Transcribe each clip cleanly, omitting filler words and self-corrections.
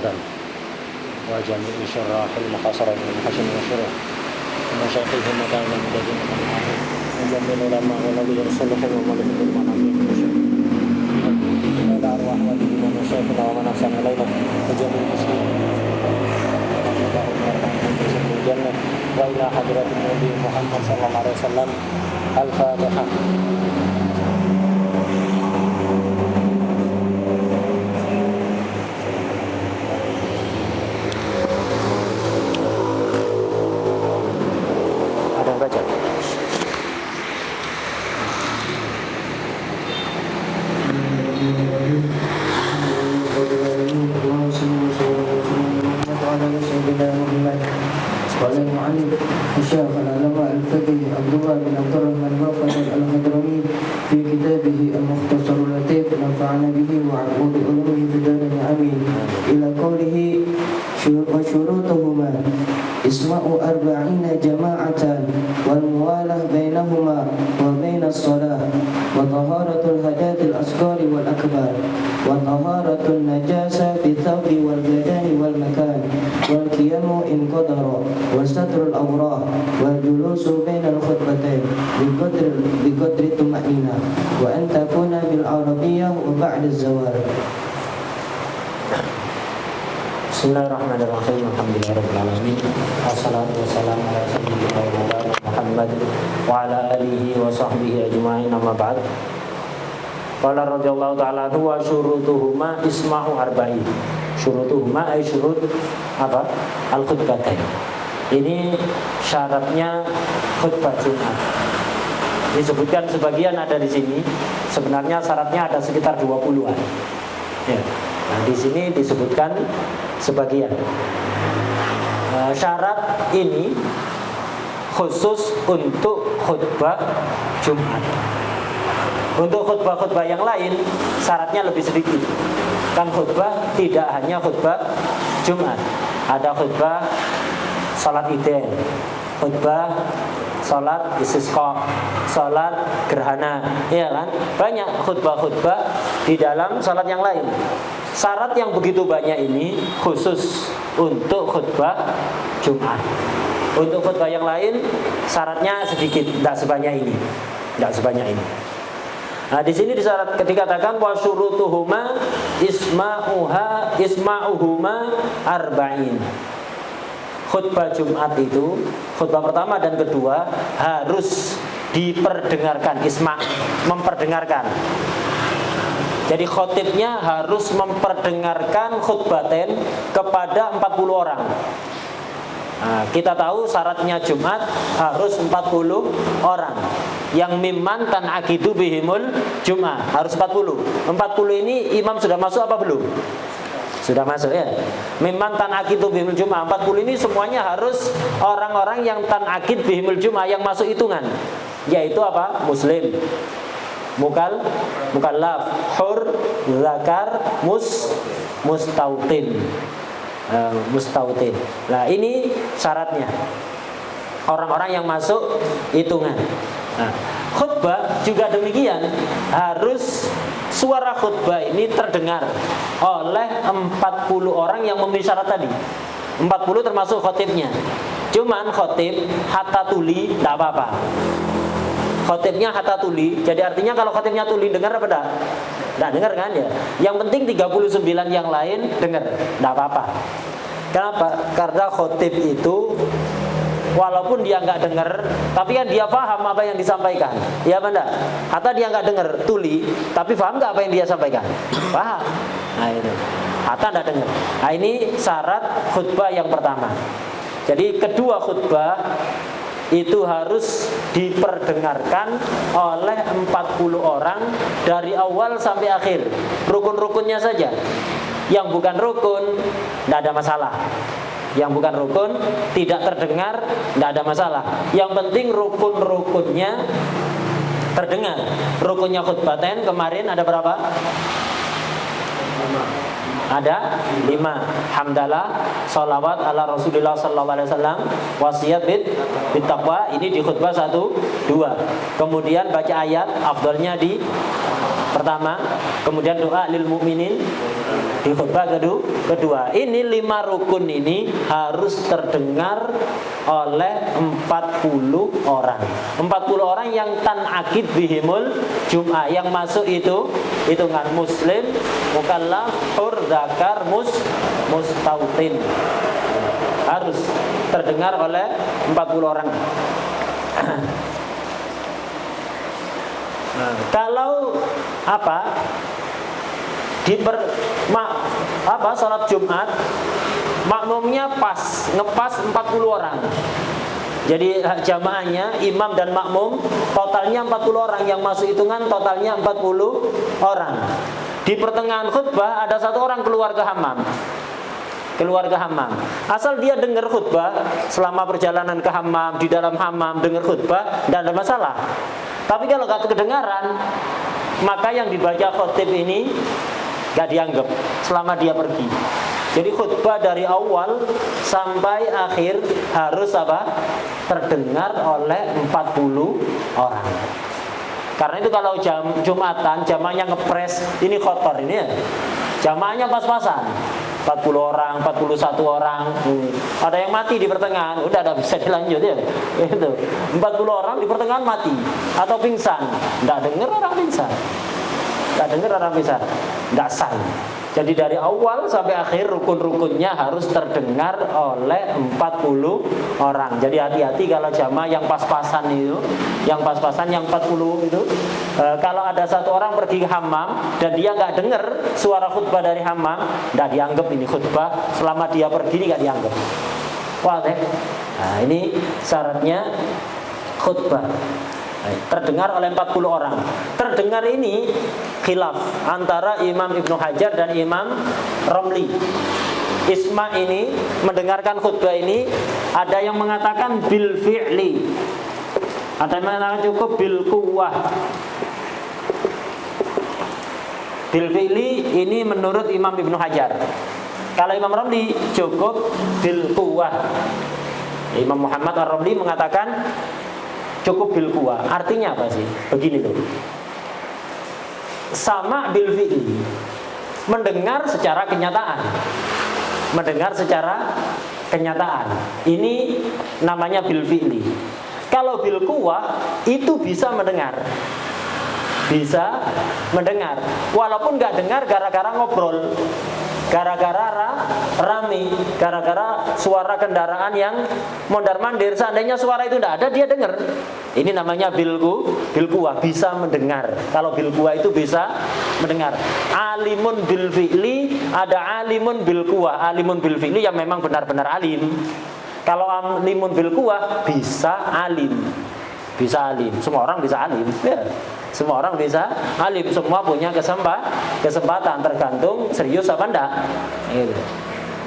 البدن وجميع شراح المخاصرة من حسن وشروح ومشايخهم وكان الذين معهم وجميع العلماء والذي يرسلهم وملك المنابر وإلى أرواح والدينا ومشايخنا ومن أحسن إلينا وجميع المسلمين الجنة وإلى حضرة النبي محمد صلى الله عليه وسلم. الفاتحة. Ada baca. قال المعلم الشيخ العلامة الفقيه عبد الله بن عبد الرحمن الوفد الحضرمي في كتابه المختصر اللطيف نفعنا به وبعلومه في الدارين آمين إلى قوله وشروطهما اسماء 40 جماعة والموالاة بينهما وبين الصلاة وطهارة الحدث الأصغر والأكبر وطهارة النجاسة بالثوب والبدن والمكان والقيام إن قدر وستر الأوراق والجلوس بين الخطبتين بقدر الطمأنينة وأن تكون بالعربية وبعد الزوال. Bismillahirrahmanirrahim. Alhamdulillahirabbil alamin. Wassalatu wassalamu ala sayyidina Muhammad wa ala alihi wa sahbihi ajma'in. Amma ba'd. Qala radhiyallahu ta'ala wa syurutuhuma isma'u arba'in. Syurutuhuma ay syurut apa? Al-khutbatain. Ini syaratnya khutbah Jumat. Disebutkan sebagian ada di sini. Sebenarnya syaratnya ada sekitar 20-an. Ya. Nah, di sini disebutkan sebagian. Syarat ini khusus untuk khutbah Jumat. Untuk khutbah-khutbah yang lain syaratnya lebih sedikit. Kan khutbah tidak hanya khutbah Jumat. Ada khutbah salat Id, khutbah salat istisqa, salat gerhana, ya kan? Banyak khutbah-khutbah di dalam salat yang lain. Syarat yang begitu banyak ini khusus untuk khutbah Jumat. Untuk khutbah yang lain syaratnya sedikit, tidak sebanyak ini. Tidak sebanyak ini. Nah, di sini dikatakan wa syurutuhuma isma'uhuma arba'in. Khutbah Jumat itu, khutbah pertama dan kedua harus diperdengarkan, memperdengarkan. Jadi khotibnya harus memperdengarkan khutbaten kepada 40 orang. Nah, kita tahu syaratnya Jumat harus 40 orang. Yang mimman tan'aqidu bihimul Jumat harus 40. 40 ini imam sudah masuk apa belum? Sudah masuk ya. Mimman tan'aqidu bihimul Jumat 40 ini semuanya harus orang-orang yang tan'aqid bihimul Jumat, yang masuk hitungan. Yaitu apa? Muslim, mukallaf, hur, zakar, mustautin. Nah, ini syaratnya. Orang-orang yang masuk hitungan. Nah, khutbah juga demikian, harus suara khutbah ini terdengar oleh 40 orang yang memenuhi syarat tadi. 40 termasuk khotibnya. Cuman khotib hatta tuli tidak apa-apa. Khotibnya hatta tuli, jadi artinya kalau khotibnya tuli dengar apa enggak? Enggak dengar kan ya. Yang penting 39 yang lain dengar, enggak apa-apa. Kenapa? Karena khotib itu walaupun dia enggak dengar, tapi kan dia paham apa yang disampaikan. Iya apa enggak? Atau dia enggak dengar, tuli, tapi paham enggak apa yang dia sampaikan? Paham. Nah itu. Atau enggak dengar. Nah ini syarat khutbah yang pertama. Jadi kedua khutbah itu harus diperdengarkan oleh 40 orang dari awal sampai akhir. Rukun-rukunnya saja. Yang bukan rukun tidak ada masalah. Yang bukan rukun tidak terdengar tidak ada masalah. Yang penting rukun-rukunnya terdengar. Rukunnya khutbatain kemarin ada berapa? Ada 5. Hamdalah, sholawat ala Rasulullah sallallahu alaihi wasallam, wasiat bit taqwa, ini di khutbah 1, 2. Kemudian baca ayat, afdalnya di pertama. Kemudian doa lil mukminin di khutbah kedua. Ini 5 rukun ini harus terdengar oleh 40 orang. 40 orang yang tan'aqid bihimul jum'ah, yang masuk itu hitungan muslim, mukallaf, hur, zakar, mustautin. Harus terdengar oleh 40 orang. Kalau sholat Jumat makmumnya ngepas 40 orang. Jadi jamaahnya imam dan makmum totalnya 40 orang, yang masuk hitungan totalnya 40 orang. Di pertengahan khutbah ada satu orang keluar ke hammam. Asal dia dengar khutbah selama perjalanan ke hammam, di dalam hammam dengar khutbah, tidak ada masalah. Tapi kalau gak kedengaran, maka yang dibaca khotib ini gak dianggap selama dia pergi. Jadi khutbah dari awal sampai akhir harus terdengar oleh 40 orang. Karena itu kalau Jumatan jamaahnya ngepres, ini kotor ini ya. Jamaahnya pas-pasan. 40 orang, 41 orang. Ada yang mati di pertengahan, udah tidak bisa dilanjut ya. Itu. 40 orang di pertengahan mati atau pingsan. Tidak dengar orang pingsan. Tidak sah. Jadi dari awal sampai akhir rukun-rukunnya harus terdengar oleh 40 orang. Jadi hati-hati kalau jamaah yang pas-pasan itu, yang 40 itu, kalau ada satu orang pergi ke hammam dan dia nggak dengar suara khutbah dari hammam, nggak dianggap ini khutbah. Selama dia pergi ini nggak dianggap. Wah, nah ini syaratnya khutbah. Terdengar oleh 40 orang. Terdengar ini khilaf antara Imam Ibnu Hajar dan Imam Romli. Isma ini mendengarkan khutbah ini, ada yang mengatakan bil fi'li, ada yang mengatakan cukup bil quwwah. Bil fi'li ini menurut Imam Ibnu Hajar. Kalau Imam Romli cukup bil quwwah. Imam Muhammad Ar-Romli mengatakan cukup bil quwwah. Artinya apa sih? Begini loh. Sama bil fi'li, mendengar secara kenyataan. Ini namanya bil fi'li. Kalau bil quwwah itu bisa mendengar. Walaupun nggak dengar gara-gara ngobrol, gara-gara rame, gara-gara suara kendaraan yang mondar-mandir. Seandainya suara itu tidak ada, dia dengar. Ini namanya bil quwwah, bisa mendengar. Kalau bil quwwah itu bisa mendengar. Alimun bil fi'li, ada alimun bil quwwah. Alimun bil fi'li yang memang benar-benar alim. Kalau alimun bil quwwah bisa alim. Semua orang bisa alim. Ya. Semua orang bisa alim, semua punya kesempatan, tergantung serius apa enggak. Gitu.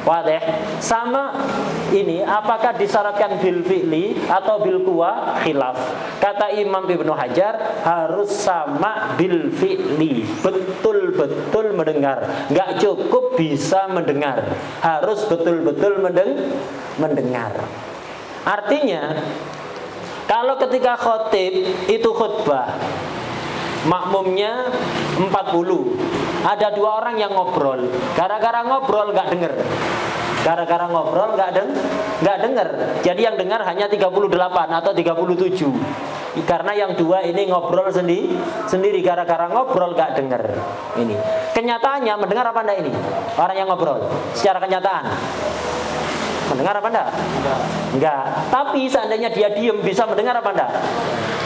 Wadah. Sama ini apakah disyaratkan bil fi'li atau bil quwwah? Khilaf. Kata Imam Ibnu Hajar harus sama bil fi'li, betul-betul mendengar. Enggak cukup bisa mendengar, harus betul-betul mendengar. Artinya kalau ketika khotib itu khutbah, makmumnya 40, ada 2 orang yang ngobrol. Gara-gara ngobrol nggak dengar. Nggak dengar. Jadi yang dengar hanya 38 atau 37. Karena yang 2 ini ngobrol sendiri. Gara-gara ngobrol nggak dengar. Ini kenyataannya mendengar apa enggak ini? Orang yang ngobrol secara kenyataan mendengar apa enggak? Enggak. Tapi seandainya dia diam, bisa mendengar apa enggak?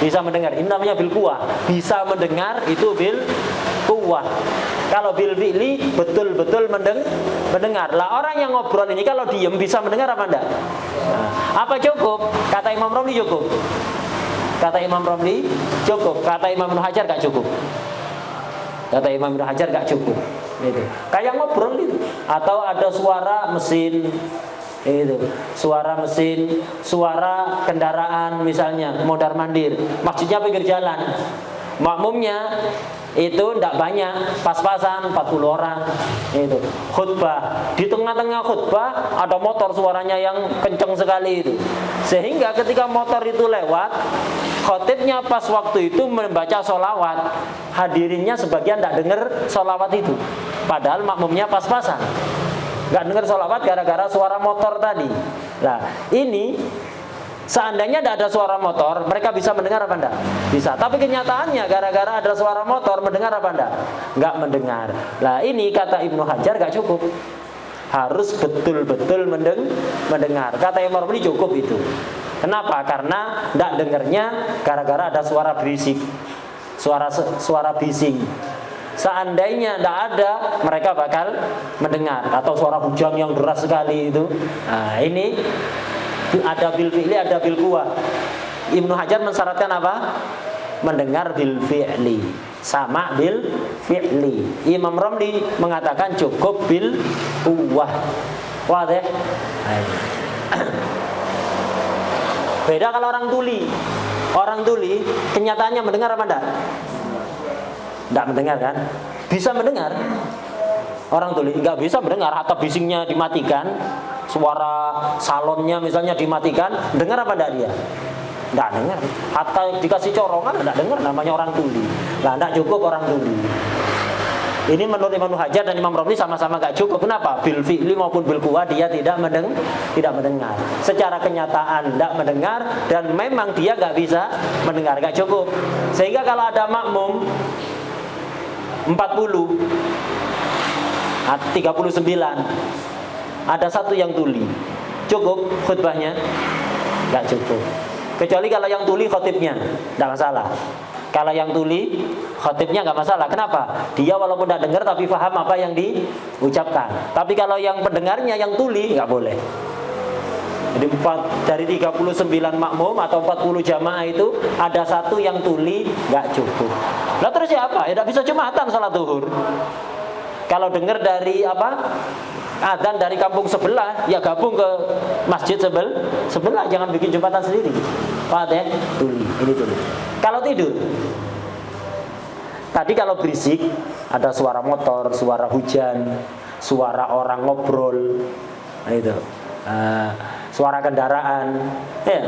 Bisa mendengar. Ini namanya bil quwwah. Bisa mendengar itu bil quwwah. Kalau bil fi'li betul-betul mendengar. Lah orang yang ngobrol ini kalau diam bisa mendengar apa enggak? Nah, apa cukup? Kata Imam Romli cukup. Kata Imam Ibnu Hajar enggak cukup. Gitu. Kayak ngobrol itu. Atau ada suara mesin, suara kendaraan misalnya mondar-mandir, masjidnya pinggir jalan, makmumnya itu tidak banyak, pas-pasan 40 orang. Itu khutbah, di tengah-tengah khutbah ada motor suaranya yang kencang sekali itu, sehingga ketika motor itu lewat, khotibnya pas waktu itu membaca sholawat, hadirinnya sebagian tidak dengar sholawat itu. padahal makmumnya pas-pasan. Nggak dengar sholawat gara-gara suara motor tadi. Nah, ini seandainya tidak ada suara motor, mereka bisa mendengar apa enggak? Bisa. Tapi kenyataannya gara-gara ada suara motor, mendengar apa enggak? Enggak mendengar. Nah, ini kata Ibnu Hajar nggak cukup. Harus betul-betul mendengar. Kata Imam Romli cukup itu. Kenapa? Karena tidak dengarnya gara-gara ada suara berisik, suara bising. Seandainya tidak ada, mereka bakal mendengar. Atau suara hujan yang deras sekali itu. Nah, ini ada bil fi'li, ada bil quwah. Ibnu Hajar mensyaratkan apa? Mendengar bil fi'li, sama bil fi'li. Imam Romli mengatakan cukup bil quwah. Wadah? Beda kalau orang tuli. Orang tuli kenyataannya mendengar apa enggak? Enggak mendengar kan? Bisa mendengar. Orang tuli enggak bisa mendengar, atau bisingnya dimatikan, suara salonnya misalnya dimatikan, dengar apa enggak dia? Enggak dengar. Hatta dikasih corongan enggak dengar, namanya orang tuli. Lah enggak cukup orang tuli. Ini menurut Imam Hajar dan Imam Romli sama-sama enggak cukup. Kenapa? Bil fi'li maupun bil quwah dia tidak mendengar. Secara kenyataan enggak mendengar, dan memang dia enggak bisa mendengar, enggak cukup. Sehingga kalau ada makmum 40 39, ada satu yang tuli, cukup khutbahnya? Enggak cukup. Kecuali kalau yang tuli khotibnya, enggak masalah. Kalau yang tuli khotibnya enggak masalah. Kenapa? Dia walaupun tidak dengar tapi paham apa yang diucapkan. Tapi kalau yang pendengarnya yang tuli, enggak boleh. Jadi dari 39 makmum atau 40 jamaah itu ada satu yang tuli, enggak cukup. Lah terus siapa? Ya enggak bisa jumatan salat zuhur. Kalau dengar dari adzan dari kampung sebelah, ya gabung ke masjid sebelah, jangan bikin jembatan sendiri. Paham ya? Tuli, ini tuli. Kalau tidur, tadi kalau berisik, ada suara motor, suara hujan, suara orang ngobrol, nah itu, suara kendaraan, ya,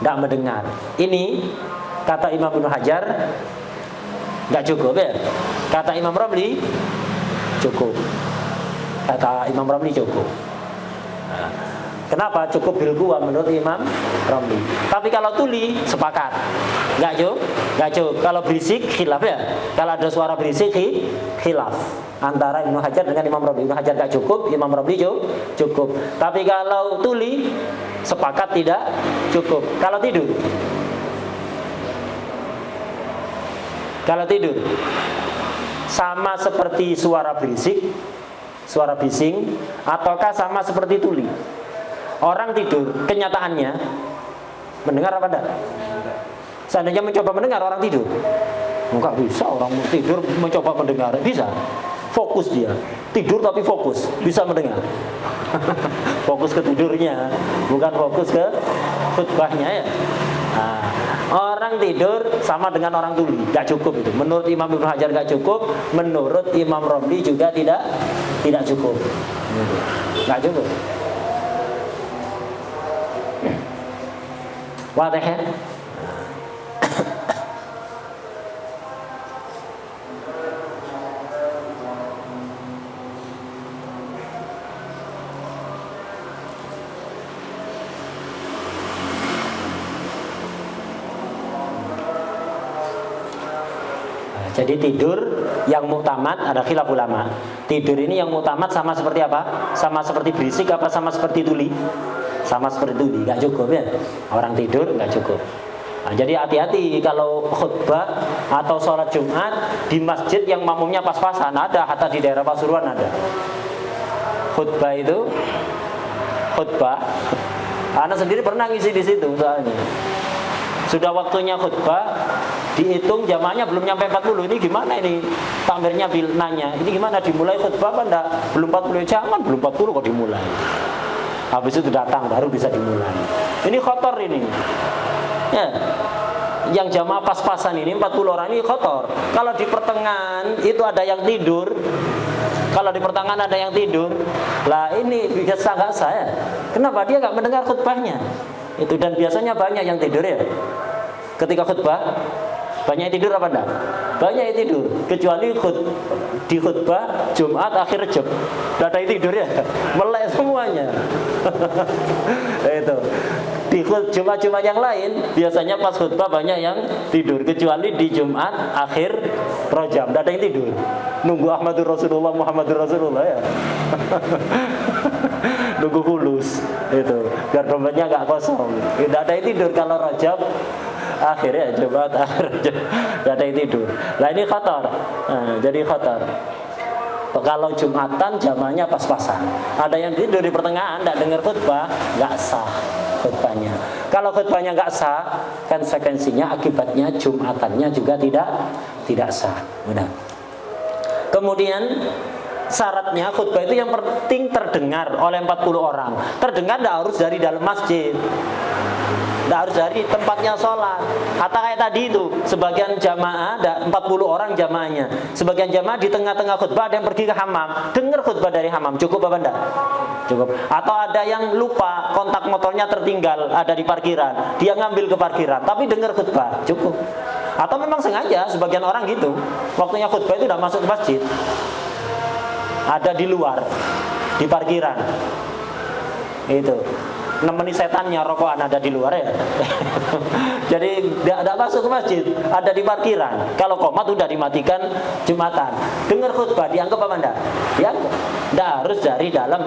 tidak mendengar. Ini kata Imam Ibnu Hajar nggak cukup ya. Kata Imam Romli cukup. Kata Imam Romli cukup. Nah, kenapa cukup bil quwah menurut Imam Romli? Tapi kalau tuli sepakat, nggak cukup. Kalau berisik khilaf ya. Kalau ada suara berisik khilaf antara Ibnu Hajar dengan Imam Romli. Ibnu Hajar nggak cukup, Imam Romli cukup. Tapi kalau tuli sepakat tidak cukup. Kalau tidur sama seperti suara berisik, suara bising, ataukah sama seperti tuli? Orang tidur, kenyataannya mendengar apa enggak? Seandainya mencoba mendengar orang tidur, enggak bisa orang tidur mencoba mendengar. Bisa, fokus dia, tidur tapi fokus, bisa mendengar. Fokus ke tidurnya, bukan fokus ke khutbahnya ya. Nah, orang tidur sama dengan orang tuli, gak cukup itu. Menurut Imam Ibnu Hajar gak cukup, menurut Imam Romli juga tidak cukup. Gak cukup. Wadah ya? Jadi tidur yang muktamad, ada khilaf ulama. Tidur ini yang muktamad sama seperti apa? Sama seperti berisik apa sama seperti tuli? Sama seperti tuli, nggak cukup ya. Orang tidur nggak cukup. Nah, jadi hati-hati kalau khutbah atau sholat Jumat di masjid yang makmumnya pas-pasan. Ada, hatta di daerah Pasuruan ada. Khutbah itu Anak sendiri pernah ngisi di situ soalnya. Sudah waktunya khutbah, dihitung jamaahnya belum nyampe 40. Ini gimana ini? Takmirnya nanya, ini gimana dimulai khutbah apa enggak? Belum 40, jangan belum 40 kok dimulai. Habis itu datang baru bisa dimulai. Ini kotor ini. Ya. Yang jamaah pas-pasan ini 40 orang ini kotor. Kalau di pertengahan itu ada yang tidur. Kalau di pertengahan ada yang tidur, lah ini biasa nggak saya. Kenapa dia nggak mendengar khutbahnya? Itu, dan biasanya banyak yang tidur ya. Ketika khutbah banyak yang tidur apa enggak? banyak yang tidur. Kecuali di khutbah Jumat akhir Rejab, tidak ada yang tidur ya, melek semuanya. Itu di Jumat-Jumat yang lain biasanya pas khutbah banyak yang tidur, kecuali di Jumat akhir Rajab tidak ada yang tidur, nunggu Ahmadur Rasulullah Muhammadur Rasulullah ya. Nunggu fulus itu biar dompetnya nggak kosong. Tidak ada yang tidur kalau Rajab akhirnya Jumat akhir Rajab, tidak ada yang tidur. Nah ini khatar. Jadi khatar kalau Jumatan jamaahnya pas-pasan. Ada yang tidur di pertengahan, tidak dengar khutbah, nggak sah khutbahnya. Kalau khutbahnya nggak sah, konsekuensinya akibatnya Jumatannya juga tidak sah. Benar. Kemudian syaratnya khutbah itu yang penting terdengar oleh 40 orang. Terdengar tidak harus dari dalam masjid, tidak harus dari tempatnya sholat. Kata kayak tadi itu, sebagian jamaah ada 40 orang jamaahnya. Sebagian jamaah di tengah-tengah khutbah ada yang pergi ke hamam, dengar khutbah dari hamam, cukup apa enggak? Cukup. Atau ada yang lupa, kontak motornya tertinggal ada di parkiran, dia ngambil ke parkiran, tapi dengar khutbah, cukup. Atau memang sengaja, sebagian orang gitu, waktunya khutbah itu udah masuk ke masjid, ada di luar, di parkiran, itu nemeni setannya rokokan ada di luar ya. Jadi tidak masuk ke masjid, ada di parkiran. Kalau qomat udah dimatikan Jumatan. Dengar khutbah dianggap apa enggak? Dianggap. Tidak harus dari dalam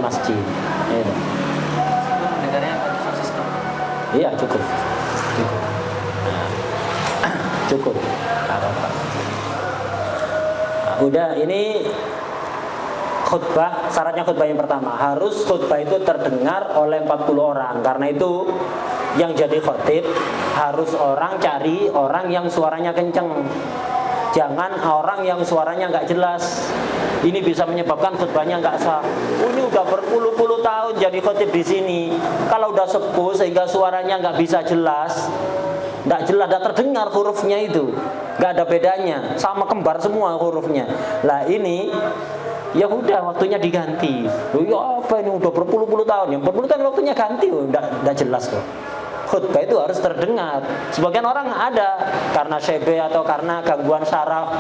masjid. Itu. Negaranya ada sistem. Iya cukup. Cukup. Udah ini khutbah, syaratnya khutbah yang pertama harus khutbah itu terdengar oleh 40 orang. Karena itu yang jadi khotib harus cari orang yang suaranya kenceng. Jangan orang yang suaranya nggak jelas. Ini bisa menyebabkan khutbahnya nggak sah. Ini udah berpuluh-puluh tahun jadi khotib di sini. Kalau udah sepuh sehingga suaranya nggak bisa jelas, nggak terdengar hurufnya itu, nggak ada bedanya, sama kembar semua hurufnya. Lah ini ya udah waktunya diganti. Loh ya apa ini udah berpuluh-puluh tahun, yang berpuluh tahun waktunya ganti, enggak jelas kok. Khutbah itu harus terdengar. Sebagian orang ada karena CB atau karena gangguan saraf,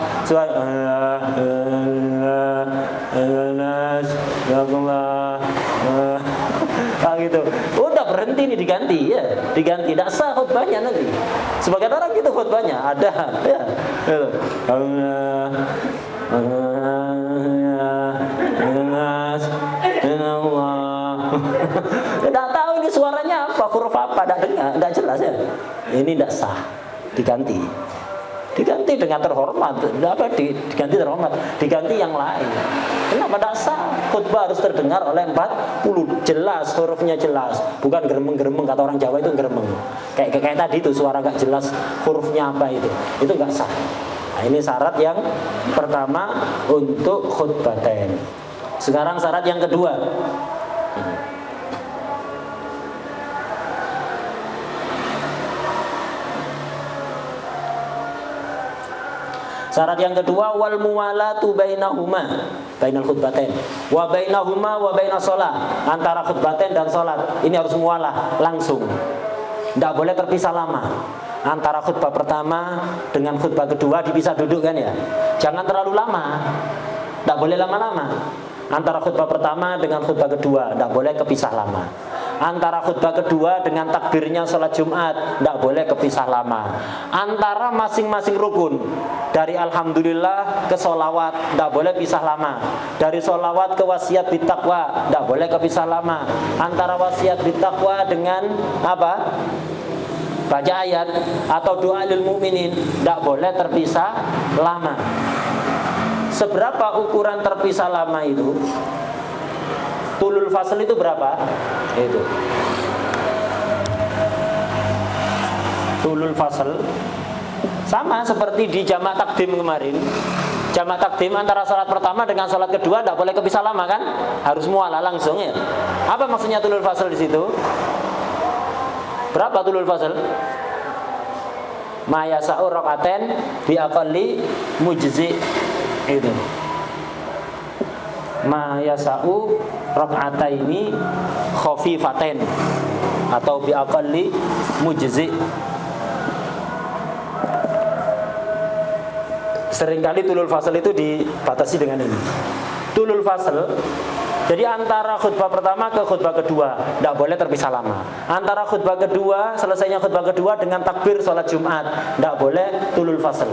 gitu. Udah berhenti nih diganti ya, diganti tidak sah khutbahnya nanti. Sebagian orang gitu khutbahnya ada ya. Tidak tahu ini suaranya apa, huruf apa, tidak dengar, tidak jelas ya. Ini tidak sah, diganti dengan terhormat, diganti terhormat, diganti yang lain. Kenapa tidak sah? Khutbah harus terdengar oleh 40, jelas, hurufnya jelas, bukan geremeng-geremeng, kata orang Jawa itu geremeng. Kayak tadi itu suara nggak jelas, hurufnya apa itu nggak sah. Nah, ini syarat yang pertama untuk khutbatain. Sekarang syarat yang kedua. Syarat yang kedua wal muwalatu bainahuma, bainal khutbatain wa bainahuma wa bainas shalah, antara khutbatain dan salat ini harus muwalah langsung. Tidak boleh terpisah lama. Antara khutbah pertama dengan khutbah kedua dipisah duduk kan ya. Jangan terlalu lama. Tidak boleh lama-lama. Antara khutbah pertama dengan khutbah kedua tidak boleh kepisah lama. Antara khutbah kedua dengan takbirnya sholat Jumat tidak boleh kepisah lama. Antara masing-masing rukun dari alhamdulillah ke sholawat tidak boleh pisah lama. Dari sholawat ke wasiat bittaqwa tidak boleh kepisah lama. Antara wasiat bittaqwa dengan apa? Baca ayat atau doa lil mukminin tidak boleh terpisah lama. Seberapa ukuran terpisah lama itu? Tulul fasl itu berapa? Itu. Tulul fasl sama seperti di jamak takdim kemarin. Jamak takdim antara salat pertama dengan salat kedua tidak boleh kepisah lama kan? Harus muwalah langsung ya. Apa maksudnya tulul fasl di situ? Berapa tulul fasl? Ma yasa'u raqaten bi aqalli mujzi. Itu. Ma yasa'u raq'ataini khafifatain atau bi aqalli mujzi. seringkali tulul fasl itu dibatasi dengan ini. Tulul fasl, jadi antara khutbah pertama ke khutbah kedua tidak boleh terpisah lama. Antara khutbah kedua, selesainya khutbah kedua dengan takbir sholat Jumat, tidak boleh tulul fasl,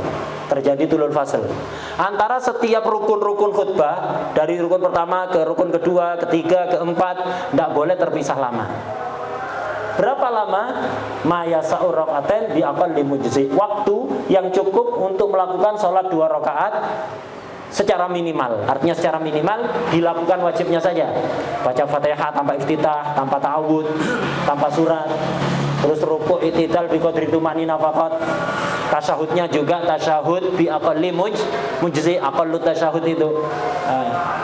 terjadi tulul fasl. Antara setiap rukun-rukun khutbah, dari rukun pertama ke rukun kedua, ketiga, keempat, tidak boleh terpisah lama. Berapa lama? Ma yasa'ur raka'atain bi aqalli mujzi. Waktu yang cukup untuk melakukan sholat 2 rakaat secara minimal. Artinya secara minimal dilakukan wajibnya saja. Baca Fatihah tanpa iftitah, tanpa ta'awud, tanpa surat. Terus rukuk i'tidal bi qadri tumanina faqat. Tasyahudnya juga tasyahud bi aqalli mujzi, aqallu tasyahud itu.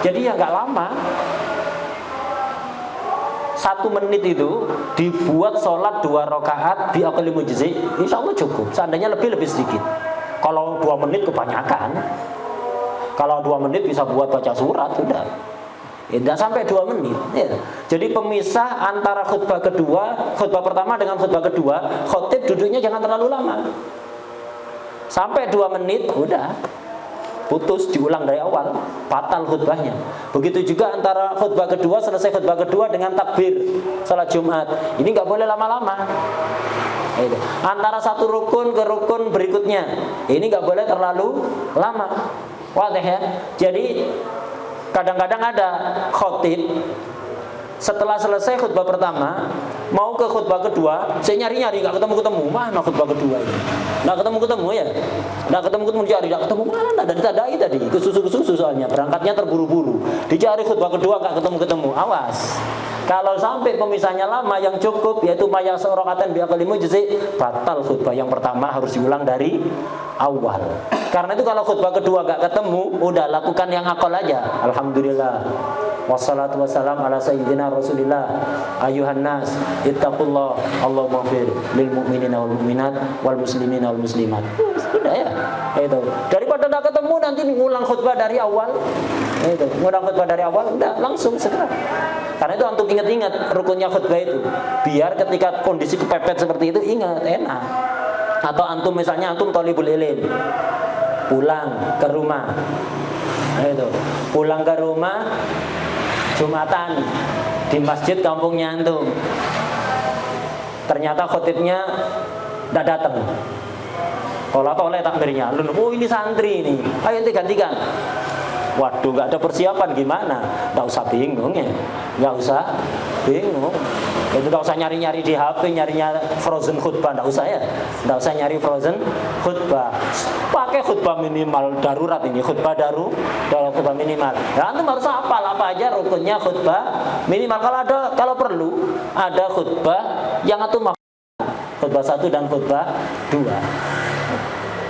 Jadi ya enggak lama. 1 menit itu dibuat sholat 2 rakaat bi aqalli mujzi, insya Allah cukup. Seandainya lebih sedikit. Kalau 2 menit kebanyakan. Kalau 2 menit bisa buat baca surat sudah. Tidak sampai 2 menit. Ya. Jadi pemisah antara khutbah kedua, khutbah pertama dengan khutbah kedua, khotib duduknya jangan terlalu lama. Sampai 2 menit udah putus, diulang dari awal, batal khutbahnya. Begitu juga antara khutbah kedua, selesai khutbah kedua dengan takbir salat Jumat. Ini nggak boleh lama-lama. Antara satu rukun ke rukun berikutnya, ini nggak boleh terlalu lama. Wadah ya. Jadi kadang-kadang ada khotib setelah selesai khutbah pertama mau ke khutbah kedua, saya nyari-nyari nggak ketemu. Mana khutbah kedua ini? Nggak ketemu ya? Nggak ketemu cari, nggak ketemu mana? Ada ditandai tadi, kesusu soalnya berangkatnya terburu-buru. Dicari khutbah kedua nggak ketemu. Awas. Kalau sampai pemisahnya lama yang cukup yaitu maya seorakaten bi aqalli mujzi, batal khutbah yang pertama harus diulang dari awal. Karena itu kalau khutbah kedua nggak ketemu, udah lakukan yang akal aja. Alhamdulillah. Wassalatu wassalam ala sayyidina Rasulillah. Ayuhan nas, ittaqullah, Allahumma fir lil mu'minina wal mu'minat wal muslimina wal muslimat. Sudah ya. Itu. Daripada enggak ketemu nanti ngulang khutbah dari awal. Itu. Ngulang khutbah dari awal udah langsung segera. Karena itu antum ingat-ingat rukunnya khutbah itu. Biar ketika kondisi kepepet seperti itu ingat, enak. Atau antum misalnya antum thalibul ilm. Pulang ke rumah. Itu. Pulang ke rumah Jumatan di masjid kampungnya antum. Ternyata khotibnya tidak datang. Kalau oleh takbirnya, oh ini santri ini, ayo gantikan. Waduh, nggak ada persiapan gimana? Nggak usah bingung ya, nggak usah bingung. Itu nggak usah nyari-nyari di HP, nyarinya frozen khutbah, nggak usah ya, nggak usah nyari frozen khutbah. Pakai khutbah minimal darurat ini, khutbah khutbah minimal. Ya antum harus hafal apa aja rukunnya khutbah minimal. Kalau perlu ada khutbah yang antum khutbah 1 dan khutbah 2.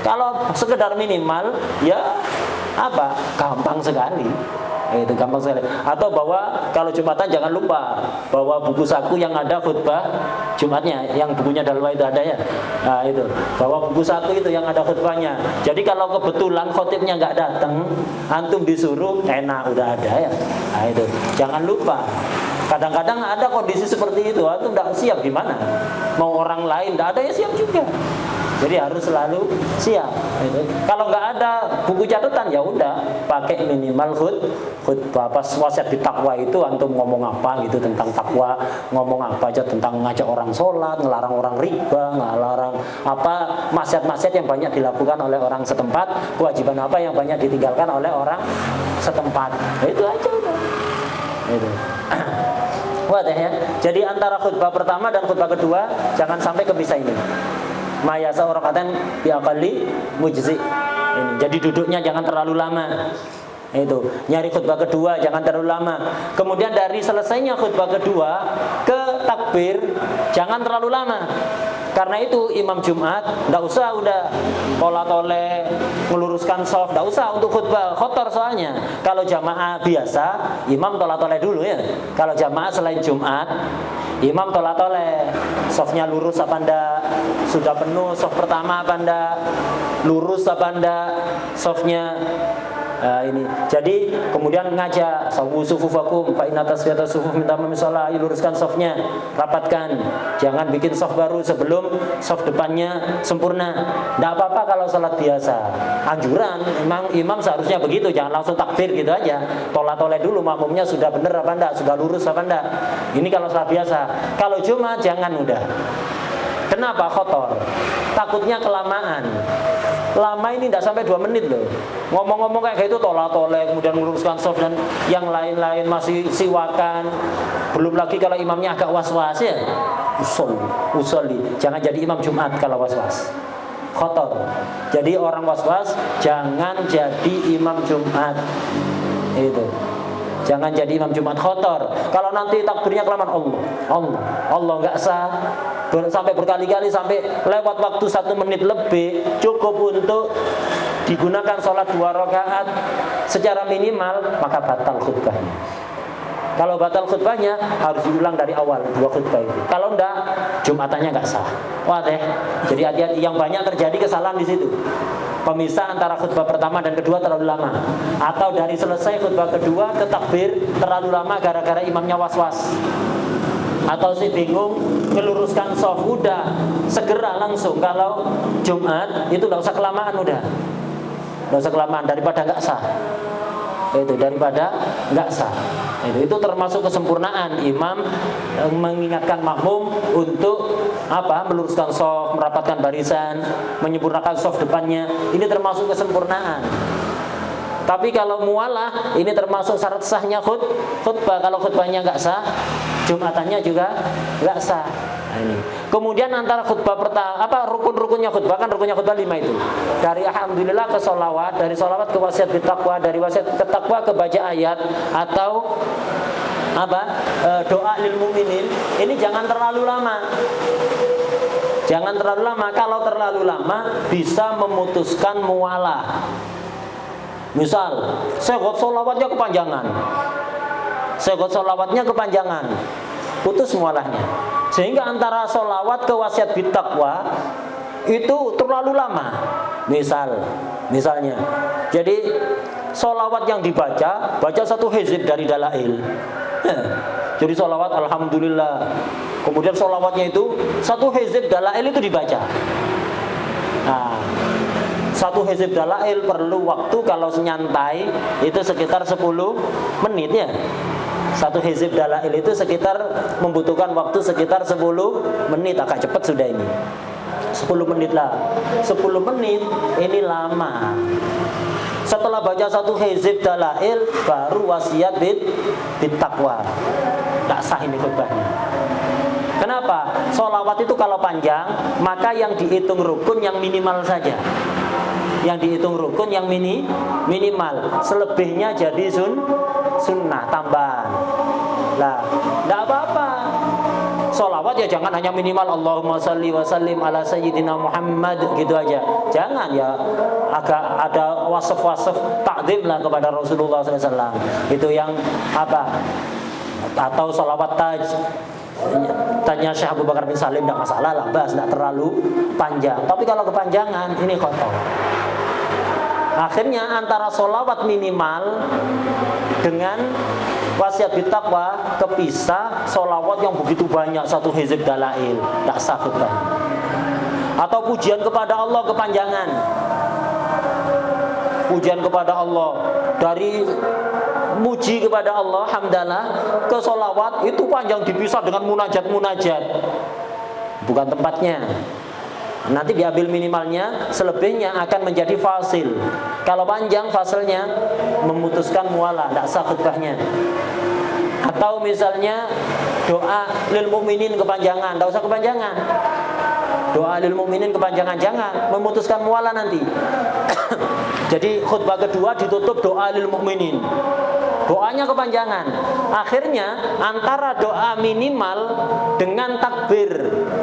Kalau sekedar minimal ya apa? Gampang sekali. Itu gampang sekali. Atau bawa kalau Jumatan jangan lupa bawa buku saku yang ada khutbah Jumatnya, yang bukunya Dalwa itu ada ya. Nah, itu. Bawa buku saku itu yang ada khutbahnya. Jadi kalau kebetulan khotibnya nggak datang, antum disuruh enak udah ada ya. Nah, itu. Jangan lupa. Kadang-kadang ada kondisi seperti itu, antum nggak siap gimana? Mau orang lain nggak ada ya siap juga. Jadi harus selalu siap. Kalau nggak ada buku catatan ya udah pakai minimal khutbah. Pas wasiat di takwa itu antum ngomong apa gitu tentang takwa, ngomong apa aja tentang ngajak orang sholat, ngelarang orang riba, ngelarang apa maksiat-maksiat yang banyak dilakukan oleh orang setempat, kewajiban apa yang banyak ditinggalkan oleh orang setempat. Itu aja udah. Itu. Wadah ya. Jadi antara khutbah pertama dan khutbah kedua jangan sampai kepisah ini. Mayasa orakaten bi aqalli mujzi. Ini. Jadi duduknya jangan terlalu lama. Itu. Nyari khutbah kedua jangan terlalu lama. Kemudian dari selesainya khutbah kedua ke takbir jangan terlalu lama. Karena itu imam Jumat enggak usah udah tole meluruskan shaf, enggak usah untuk khutbah khotor soalnya. Kalau jamaah biasa imam tole dulu ya. Kalau jamaah selain Jumat imam tole shafnya lurus apa enggak, sudah penuh shaf pertama apa enggak, lurus apa enggak shafnya. Ini. Jadi kemudian ngajak sawu sufufakum fa inna tasfiyata sufuf min tamamis shalah, luruskan safnya, rapatkan. Jangan bikin saf baru sebelum saf depannya sempurna. Enggak apa-apa kalau salat biasa. Anjuran imam seharusnya begitu, jangan langsung takbir gitu aja. Tola-tole dulu makmumnya sudah benar apa enggak, sudah lurus apa enggak. Ini kalau salat biasa. Kalau Jumat jangan udah. Kenapa? Khotor. Takutnya kelamaan. Lama ini tidak sampai 2 menit loh. Ngomong-ngomong kayak gitu tola-tole, kemudian meluruskan shaf dan yang lain-lain masih siwakan. Belum lagi kalau imamnya agak was-was ya. Usolli. Jangan jadi imam Jumat kalau was-was. Khotor. Jadi orang was-was jangan jadi imam Jumat. Itu. Jangan jadi imam Jumat khotor. Kalau nanti takbirnya kelamaan Allah nggak sah. Sampai berkali-kali, sampai lewat waktu 1 menit lebih, cukup untuk digunakan sholat 2 rakaat secara minimal, maka batal khutbahnya. Kalau batal khutbahnya harus diulang dari awal 2 khutbah itu. Kalau enggak, Jumatannya nggak sah. Wah deh. Jadi hati-hati, yang banyak terjadi kesalahan di situ. Pemisah antara khutbah pertama dan kedua terlalu lama, atau dari selesai khutbah kedua ke takbir terlalu lama gara-gara imamnya was-was, atau si bingung meluruskan shaf. Udah segera langsung. Kalau Jumat itu nggak usah kelamaan, udah nggak usah kelamaan, daripada nggak sah. Itu daripada nggak sah. Itu termasuk kesempurnaan imam mengingatkan makmum untuk apa? Meluruskan shaf, merapatkan barisan, menyempurnakan shaf depannya. Ini termasuk kesempurnaan. Tapi kalau mualah, ini termasuk syarat sahnya khutbah. Kalau khutbahnya nggak sah, Jumatannya juga nggak sah. Nah, ini. Kemudian antara khutbah pertama, rukun-rukunnya khutbah, kan rukunnya khutbah 5 itu. Dari alhamdulillah ke sholawat, dari sholawat ke wasiat bittaqwa, dari wasiat ke takwa ke baca ayat, atau doa lil mukminin. Ini jangan terlalu lama. Jangan terlalu lama. Kalau terlalu lama bisa memutuskan mualah. Misal, sholawatnya kepanjangan, putus mualahnya. Sehingga antara sholawat ke wasiat bittaqwa itu terlalu lama. Misalnya, jadi sholawat yang baca 1 hizib dari dalail. Jadi sholawat alhamdulillah. Kemudian sholawatnya itu 1 hizib dalail itu dibaca. Nah, 1 hizib dalail perlu waktu kalau nyantai itu sekitar 10 menit ya. 1 hizib dalail itu sekitar membutuhkan waktu sekitar 10 menit. Agak cepat sudah ini. 10 menit lah. 10 menit ini lama. Setelah baca 1 hizib dalail baru wasiat bittaqwa. Tak sah ini khutbahnya. Kenapa? Sholawat itu kalau panjang, maka yang dihitung rukun yang minimal saja. Yang dihitung rukun yang minimal. Selebihnya jadi sunnah tambahan. Lah, enggak apa-apa. Sholawat ya jangan hanya minimal Allahumma shalli wa sallim ala sayyidina Muhammad gitu aja. Jangan ya, agak ada wasaf-wasaf takdim lah kepada Rasulullah SAW. Itu yang atau sholawat tajnya Syekh Abu Bakar bin Salim, tidak masalah lah, tidak terlalu panjang. Tapi kalau kepanjangan ini kotor. Akhirnya antara sholawat minimal dengan wasiat bittaqwa kepisah sholawat yang begitu banyak 1 hizib dalail, tidak sah khutbah. Atau pujian kepada Allah kepanjangan. Pujian kepada Allah, dari muji kepada Allah hamdalah ke sholawat itu panjang dipisah dengan munajat-munajat. Bukan tempatnya. Nanti diambil minimalnya, selebihnya akan menjadi fasil. Kalau panjang fasilnya memutuskan mualah, tidak sah khutbahnya. Atau misalnya doa lil mukminin kepanjangan, tidak usah kepanjangan. Doa lil mukminin kepanjangan, jangan, memutuskan mualah nanti. Jadi khutbah kedua ditutup doa lil mukminin. Doanya kepanjangan. Akhirnya antara doa minimal dengan takbir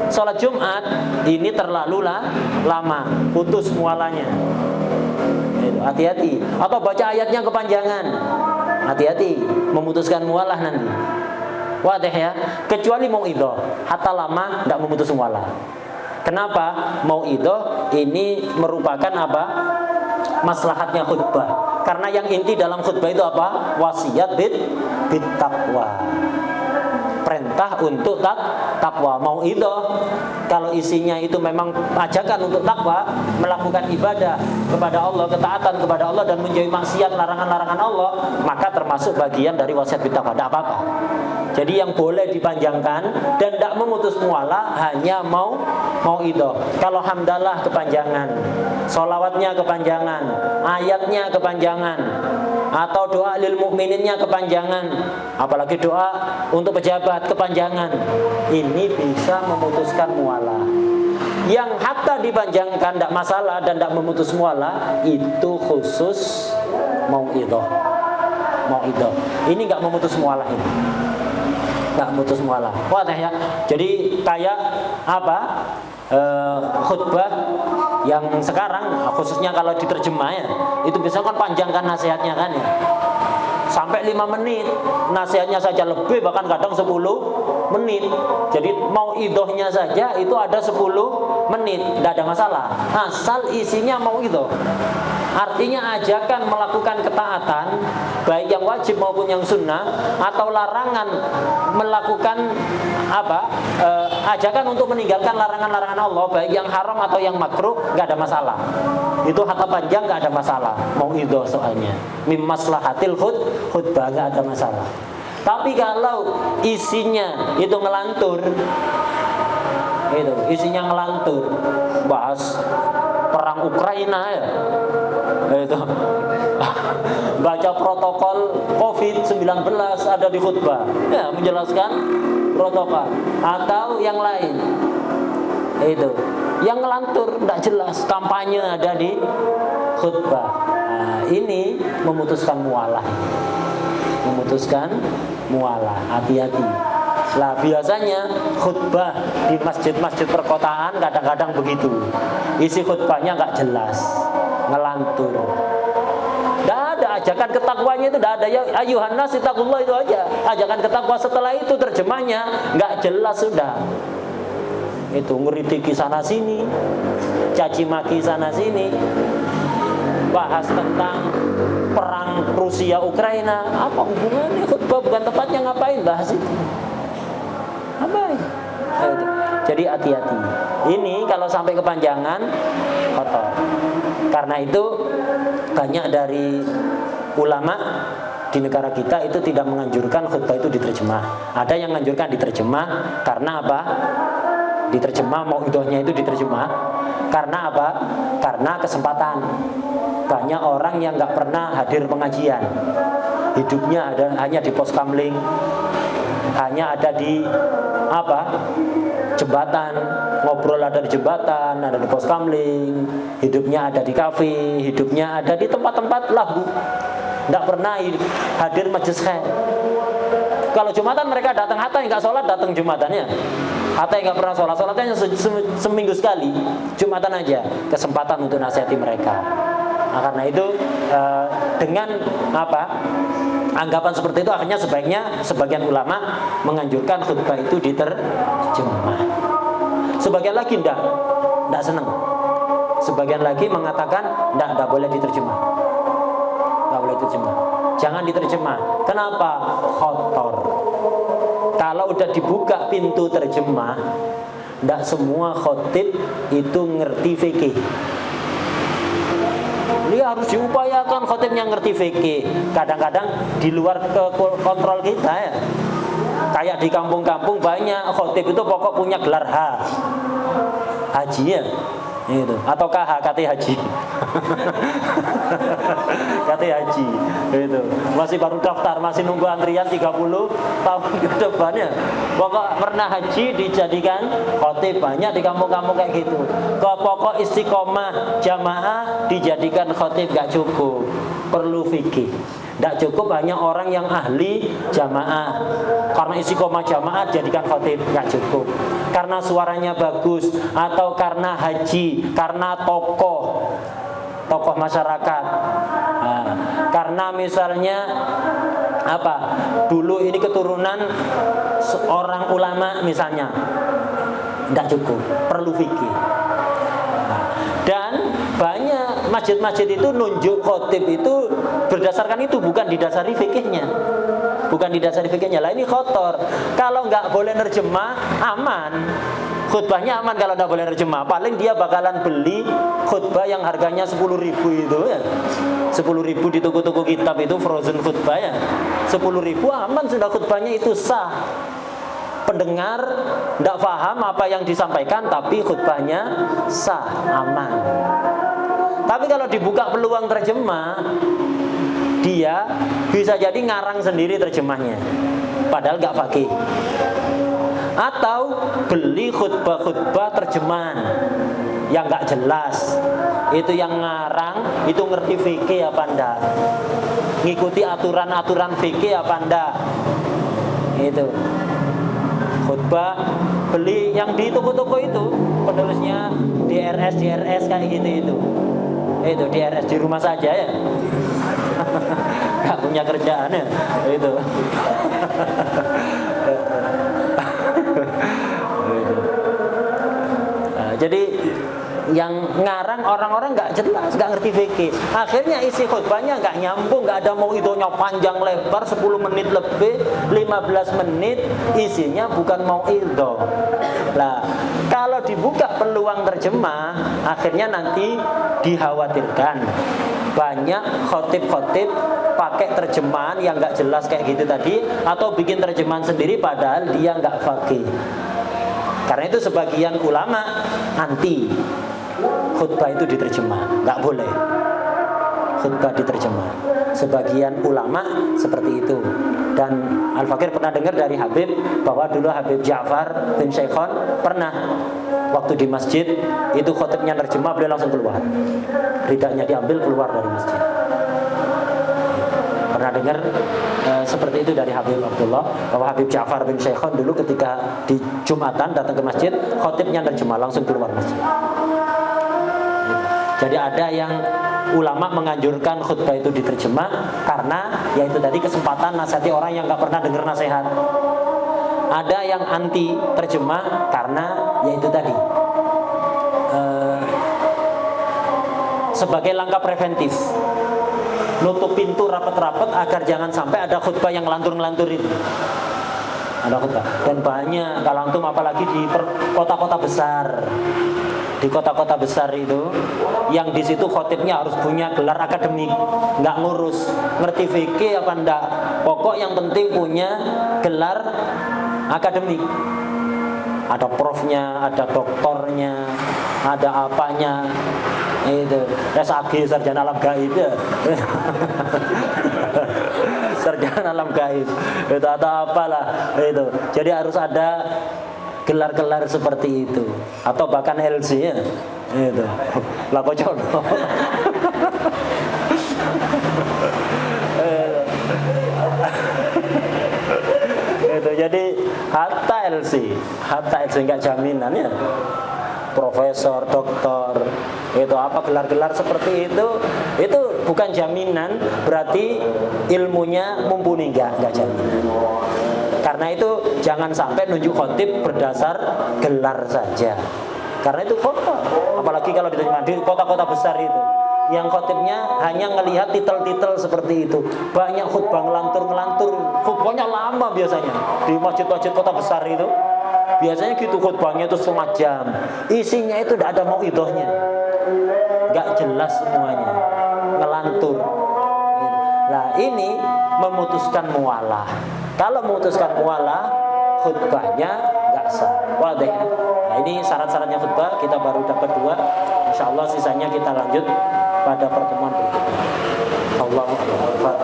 sholat Jumat ini terlalu lama, putus mualanya. Hati-hati. Atau baca ayatnya kepanjangan, hati-hati, memutuskan mualah nanti. Wadah ya. Kecuali mauidhah, hatta lama tidak memutus mualah. Kenapa? Mauidhah ini merupakan maslahatnya khutbah. Karena yang inti dalam khutbah itu apa? Wasiat bit taqwa. Perintah untuk takwa. Mau itu kalau isinya itu memang ajakan untuk takwa, melakukan ibadah kepada Allah, ketaatan kepada Allah dan menjauhi maksiat, larangan-larangan Allah, maka termasuk bagian dari wasiat bit taqwa. Tidak apa-apa. Jadi yang boleh dipanjangkan dan tidak memutus mualah hanya mau itu. Kalau hamdalah kepanjangan, sholawatnya kepanjangan, ayatnya kepanjangan, atau doa lil mukmininnya kepanjangan, apalagi doa untuk pejabat kepanjangan, ini bisa memutuskan mualah. Yang hatta dipanjangkan tidak masalah dan tidak memutus mualah, itu khusus mauidhah. Ini nggak memutus mualah ini. Nggak memutus mualah. Wadah ya. Jadi kayak apa? Khutbah yang sekarang khususnya kalau diterjemah ya, itu biasanya kan panjangkan nasihatnya kan ya, sampai 5 menit nasihatnya saja, lebih bahkan kadang 10 menit. Jadi mau idhohnya saja itu ada 10 menit, tidak ada masalah asal isinya mau idhoh. Artinya ajakan melakukan ketaatan baik yang wajib maupun yang sunnah, atau larangan melakukan ajakan untuk meninggalkan larangan-larangan Allah baik yang haram atau yang makruh, nggak ada masalah. Itu hatta panjang nggak ada masalah. Mau idhoh soalnya mim maslahatil khutbah nggak ada masalah. Tapi kalau isinya itu ngelantur, isinya ngelantur, bahas perang Ukraina ya, itu baca protokol COVID-19 ada di khutbah ya, menjelaskan protokol, atau yang lain itu yang ngelantur tidak jelas, kampanye ada di khutbah. Nah, ini memutuskan mualah. Hati-hati. Lah biasanya khutbah di masjid-masjid perkotaan kadang-kadang begitu. Isi khutbahnya nggak jelas, ngelantur. Tidak ada ajakan ketakwanya, itu tidak ada. Ya ayuhan nas ittaqullah, itu aja. Ajakan ketakwa, setelah itu terjemahnya nggak jelas sudah. Itu ngeritiki sana sini, caci maki sana sini, bahas tentang perang Rusia Ukraina. Apa hubungannya? Khutbah bukan tempatnya, ngapain bahas itu? Ngapain? Jadi hati-hati. Ini kalau sampai kepanjangan kotor. Karena itu banyak dari ulama di negara kita itu tidak menganjurkan khutbah itu diterjemah. Ada yang menganjurkan diterjemah karena apa? Diterjemah mau idhohnya itu diterjemah karena apa? Karena kesempatan. Banyak orang yang nggak pernah hadir pengajian, hidupnya hanya di pos kamling, hanya ada di jembatan, ngobrol ada di jembatan, ada di pos kamling, hidupnya ada di kafe, hidupnya ada di tempat-tempat lagu, nggak pernah hadir majelis khair. Kalau Jumatan mereka datang, hatta yang nggak sholat datang Jumatannya, hatta yang nggak pernah sholatnya seminggu sekali, Jumatan aja, kesempatan untuk nasihati mereka. Nah, karena itu dengan anggapan seperti itu, akhirnya sebagian ulama menganjurkan khutbah itu diterjemah. Sebagian lagi tidak senang. Sebagian lagi mengatakan tidak boleh diterjemah. Nggak boleh diterjemah. Jangan diterjemah. Kenapa? Khotor. Kalau udah dibuka pintu terjemah, tidak semua khotib itu ngerti fikih. Dia harus diupayakan khotibnya ngerti fikih. Kadang-kadang di luar kontrol kita ya. Kayak di kampung-kampung banyak khotib itu pokok punya gelar haji ya. Itu atau KT haji. KT haji itu masih baru daftar, masih nunggu antrian 30 tahun ke depannya. Pokok pernah haji dijadikan khotib, banyak di kampung-kampung kayak gitu. Pokok istiqomah jamaah dijadikan khotib gak cukup, perlu fikih. Tidak cukup hanya orang yang ahli jamaah. Karena istiqomah jamaah jadikan khotib, nggak cukup. Karena suaranya bagus, atau karena haji, karena tokoh masyarakat. Nah, karena misalnya dulu ini keturunan seorang ulama misalnya, nggak cukup, perlu fikih. Nah, dan banyak masjid-masjid itu nunjuk khotib itu berdasarkan itu, bukan didasari fikihnya. Bukan didasari fikihnya. Lah ini kotor. Kalau nggak boleh nerjemah, aman. Khutbahnya aman kalau nggak boleh nerjemah. Paling dia bakalan beli khutbah yang harganya 10.000 itu ya. 10.000 di toko-toko kitab itu frozen khutbah ya. 10.000 aman sudah, khutbahnya itu sah. Pendengar tidak paham apa yang disampaikan, tapi khutbahnya sah, aman. Tapi kalau dibuka peluang terjemah, dia bisa jadi ngarang sendiri terjemahnya, padahal nggak fakih. Atau beli khutbah-khutbah terjemahan yang nggak jelas. Itu yang ngarang itu ngerti fikih apa enggak, ngikuti aturan-aturan fikih apa enggak. Itu khutbah beli yang di toko-toko itu, penulisnya DRS kayak gitu itu DRS di rumah saja ya. Gak punya kerjaan ya itu. Jadi yang ngarang orang-orang nggak jelas, nggak ngerti fikih. Akhirnya isi khutbahnya nggak nyambung, nggak ada mau idhonya panjang lebar 10 menit lebih, 15 menit, isinya bukan mau idho. Lah, kalau dibuka peluang terjemah, akhirnya nanti dikhawatirkan banyak khotib-khotib pakai terjemahan yang nggak jelas kayak gitu tadi, atau bikin terjemahan sendiri padahal dia nggak fakih. Karena itu sebagian ulama anti khutbah itu diterjemah, nggak boleh khutbah diterjemah. Sebagian ulama seperti itu. Dan Al-Fakir pernah dengar dari Habib bahwa dulu Habib Ja'far bin Syekhon pernah waktu di masjid itu khotibnya nerjemah, beliau langsung keluar, ridanya diambil, keluar dari masjid. Pernah dengar seperti itu dari Habib Abdullah, bahwa Habib Ja'far bin Syekhon dulu ketika di Jumatan datang ke masjid, khotibnya nerjemah, langsung keluar masjid. Jadi ada yang ulama menganjurkan khutbah itu diterjemah karena yaitu tadi kesempatan nasihati orang yang nggak pernah dengar nasihat. Ada yang anti terjemah karena yaitu tadi sebagai langkah preventif, nutup pintu rapat-rapat agar jangan sampai ada khutbah yang ngelantur-ngelantur itu. Ada khutbah dan banyak kalau antum apalagi di kota-kota besar. Di kota-kota besar itu, yang di situ khotibnya harus punya gelar akademik, nggak ngurus ngerti fikih apa enggak, pokok yang penting punya gelar akademik. Ada profnya, ada doktornya, ada apanya, itu SAG, sarjana alam gaib ya. Sarjana alam gaib itu atau apalah itu. Jadi harus ada gelar-gelar seperti itu, atau bahkan LC ya itu lapo jono. Itu jadi hatta LC nggak jaminan ya, profesor, doktor, itu apa gelar-gelar seperti itu bukan jaminan berarti ilmunya mumpuni, nggak jaminan. Karena itu jangan sampai nunjuk khotib berdasar gelar saja. Karena itu kota, apalagi kalau diterjemah di kota-kota besar itu, yang khotibnya hanya ngelihat titel-titel seperti itu. Banyak khutbah ngelantur-ngelantur, khutbahnya lama biasanya di masjid-masjid kota besar itu. Biasanya gitu khutbahnya itu setengah jam. Isinya itu tidak ada mauidhahnya, nggak jelas semuanya, ngelantur. Nah ini memutuskan mualah. Kalau memutuskan mualah, khutbahnya nggak sah. Wadah. Nah ini syarat-syaratnya khutbah, kita baru dapat 2. Insya Allah sisanya kita lanjut pada pertemuan berikutnya. Allahu Akbar.